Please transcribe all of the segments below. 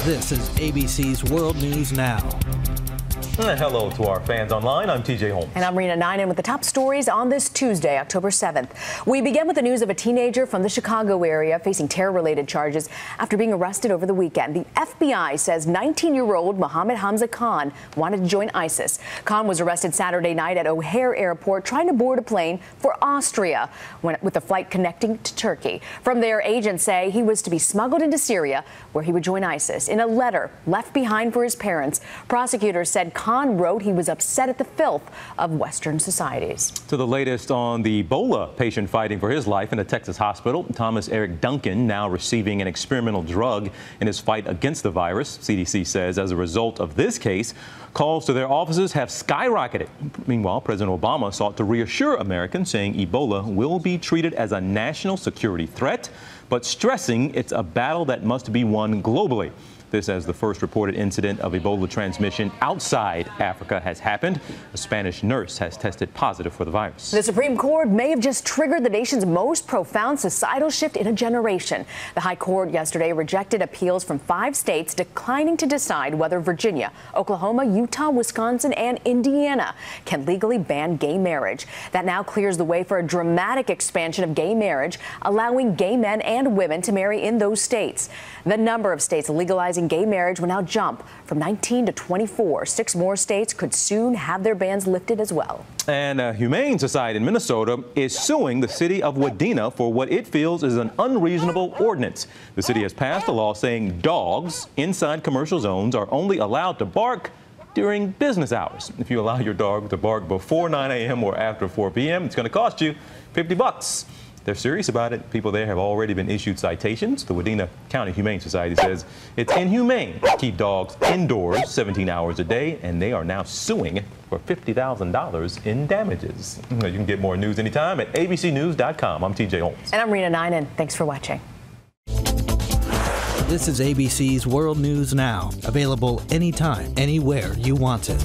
This is ABC's World News Now. Hello to our fans online. I'm TJ Holmes. And I'm Rena Ninen with the top stories on this Tuesday, October 7th. We begin with the news of a teenager from the Chicago area facing terror-related charges after being arrested over the weekend. The FBI says 19-year-old Mohammed Hamza Khan wanted to join ISIS. Khan was arrested Saturday night at O'Hare Airport trying to board a plane for Austria with a flight connecting to Turkey. From there, agents say he was to be smuggled into Syria, where he would join ISIS. In a letter left behind for his parents, prosecutors said Khan wrote he was upset at the filth of Western societies. To the latest on the Ebola patient fighting for his life in a Texas hospital, Thomas Eric Duncan now receiving an experimental drug in his fight against the virus. CDC says as a result of this case, calls to their offices have skyrocketed. Meanwhile, President Obama sought to reassure Americans, saying Ebola will be treated as a national security threat, but stressing it's a battle that must be won globally. This as the first reported incident of Ebola transmission outside Africa has happened. A Spanish nurse has tested positive for the virus. The Supreme Court may have just triggered the nation's most profound societal shift in a generation. The High Court yesterday rejected appeals from 5 states declining to decide whether Virginia, Oklahoma, Utah, Wisconsin, and Indiana can legally ban gay marriage. That now clears the way for a dramatic expansion of gay marriage, allowing gay men and women to marry in those states. The number of states legalizing gay marriage will now jump from 19 to 24. 6 more states could soon have their bans lifted as well. And a humane society in Minnesota is suing the city of Wadena for what it feels is an unreasonable ordinance. The city has passed a law saying dogs inside commercial zones are only allowed to bark during business hours. If you allow your dog to bark before 9 a.m. or after 4 p.m., it's going to cost you $50. They're serious about it. People there have already been issued citations. The Wadena County Humane Society says it's inhumane to keep dogs indoors 17 hours a day, and they are now suing for $50,000 in damages. You can get more news anytime at abcnews.com. I'm TJ Holmes. And I'm Rena Ninen. Thanks for watching. This is ABC's World News Now, available anytime, anywhere you want it.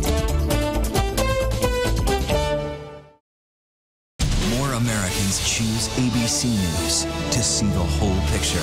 Americans choose ABC News to see the whole picture.